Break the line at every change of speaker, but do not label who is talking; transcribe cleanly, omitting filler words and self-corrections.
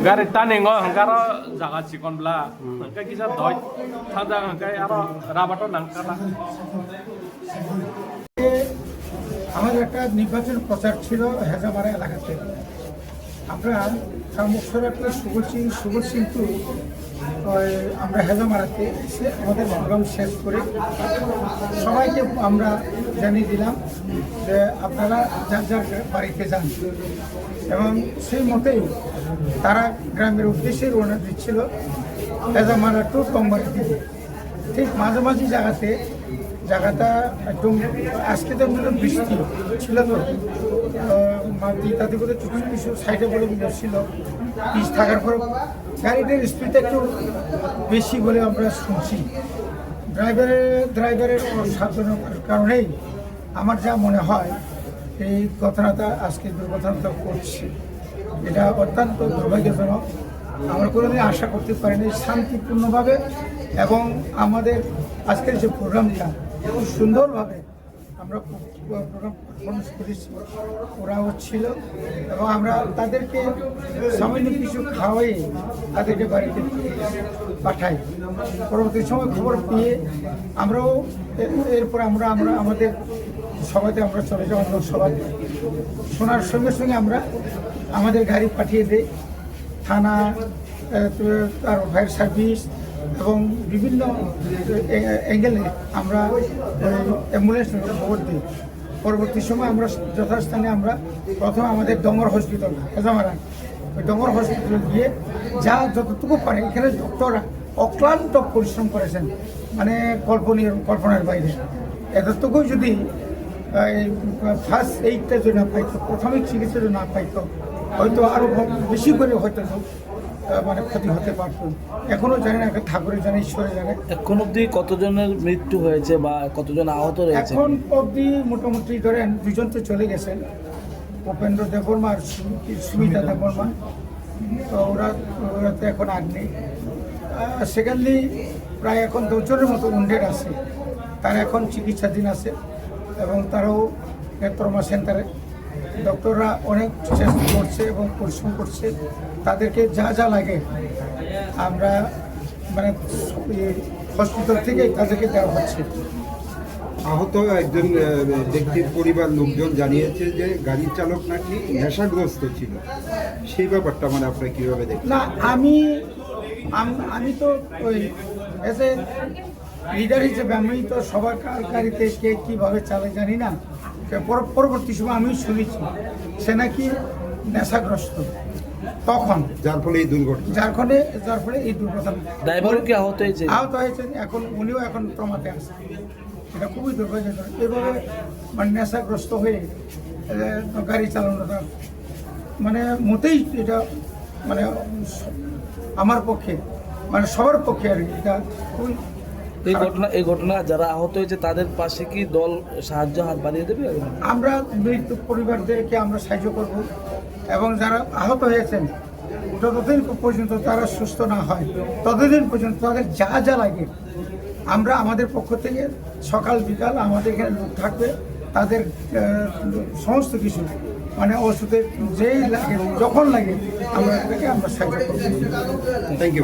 Gari taning oh hangkaro jaga cikon bela hangkai kisah doi thang hangkai aro rabato nangkara
আমাদের একটা নির্বাচন প্রচার ছিল হেজামারা এলাকাতে। আমরা মুখসর একটা সুগর সিংটু আমরা হেজামারাতে এসে আমাদের প্রোগ্রাম শেষ করে সবাইকে আমরা জানিয়ে দিলাম যে আপনারা যার যার বাড়িতে যান, এবং সেই মতেই তারা গ্রামের উদ্দেশ্যে রওনা দিচ্ছিল হেজামারা টু টংবাড়ির দিকে। ঠিক মাঝামাঝি জায়গাটা একদম আজকে তো বৃষ্টি ছিল, তো মাটি তাতে করে কিছু সাইডে বলে ছিল, পিচ থাকার পর গাড়িটার স্পিডটা একটু বেশি বলে আমরা শুনছি। ড্রাইভারের অসাবধানতার কারণেই আমার যা মনে হয় এই ঘটনাটা আজকে দুর্ঘটনাটা করছে। এটা অত্যন্ত দুর্ভাগ্যজনক। আমরা কোনোদিন আশা করতে পারিনি শান্তিপূর্ণভাবে, এবং আমাদের আজকের যে প্রোগ্রামটা খুব সুন্দরভাবে আমরা প্রোগ্রাম পারফরমেন্স করেছি, ওরা হচ্ছিল, এবং আমরা তাদেরকে সামান্য কিছু খাওয়াই তাদেরকে বাড়িতে পাঠাই। পরবর্তী সময় খবর পেয়ে আমরাও এরপর আমরা আমাদের সভাতে আমরা চলে যাই। অন্য সভাতে শোনার সঙ্গে সঙ্গে আমরা আমাদের গাড়ি পাঠিয়ে দিই থানা, আর ফায়ার সার্ভিস এবং বিভিন্ন অ্যাঙ্গেলে আমরা অ্যাম্বুলেন্স খবর দিই। পরবর্তী সময় আমরা যথাস্থানে আমরা প্রথমে আমাদের ডঙ্গর হসপিটাল হেজামারা, ওই ডঙ্গর হসপিটালে গিয়ে যা যতটুকু পারে, এখানে ডক্টররা অক্লান্ত পরিশ্রম করেছেন, মানে কল্পনার বাইরে। এতটুকু যদি ফার্স্ট এইডটা যদি না পাইতো, প্রাথমিক চিকিৎসা যদি না পাইতো, হয়তো আরও বেশি করে হয়তো মানে ক্ষতি হতে পারত। এখনো জানি না, ঠাকুরের জানে, ঈশ্বরে জানে
এখন অবধি কতজনের মৃত্যু হয়েছে বা কতজন আহত রয়েছে।
এখন অবধি মোটামুটি ধরেন 2 জন তো চলে গেছেন, উপেন্দ্র দেববর্মা আর সুমিতা দেববর্মা, তো ওরা তো এখন আর নেই। সেকেন্ডলি প্রায় এখন 10 জনের মতো উন্ডেড আছে, তারা এখন চিকিৎসাধীন আছে, এবং তারাও ট্রমা সেন্টারে। ডক্টররা অনেক চেষ্টা করছে এবং পরিশ্রম করছে, তাদেরকে যা যা লাগে আমরা মানে হসপিটাল থেকে তাদেরকে দেওয়া হচ্ছে।
আহত একজন ব্যক্তির পরিবার লোকজন জানিয়েছে যে গাড়ি চালক নাকি নেশাগ্রস্ত ছিল, সেই ব্যাপারটা মানে আপনারা কীভাবে দেখেন?
না, আমি তো ওই এজ এ লিডার হিসেবে আমি তো সবার গাড়িতে কে কীভাবে চালায় জানি না। পরবর্তী সময় আমি শুনেছি সে নাকি নেশাগ্রস্ত তখন,
যার ফলে এই দুর্ঘটনা।
ড্রাইভারও কি আহত
হয়েছেন, এখন উনিও এখন ট্রমাতে আছে। এটা খুবই দুর্ভাগ্যজনক। এভাবে মানে নেশাগ্রস্ত হয়ে গাড়ি চালানোটা মানে মোটেই এটা মানে আমার পক্ষে, মানে সবার পক্ষে আর কি এটা খুবই।
এই ঘটনা যারা আহত হয়েছে তাদের পাশে কি দল সাহায্য হাত বাড়িয়ে দেবে?
আমরা মৃত পরিবারদেরকে আমরা সাহায্য করব, এবং যারা আহত হয়েছেন যতদিন পর্যন্ত তারা সুস্থ না হয় ততদিন পর্যন্ত তাদের যা যা লাগে আমরা আমাদের পক্ষ থেকে সকাল বিকাল আমাদের এখানে লোক থাকবে, তাদের সমস্ত কিছু মানে ওষুধের যেই লাগে যখন লাগে আমরা সাহায্য করব।
Thank you.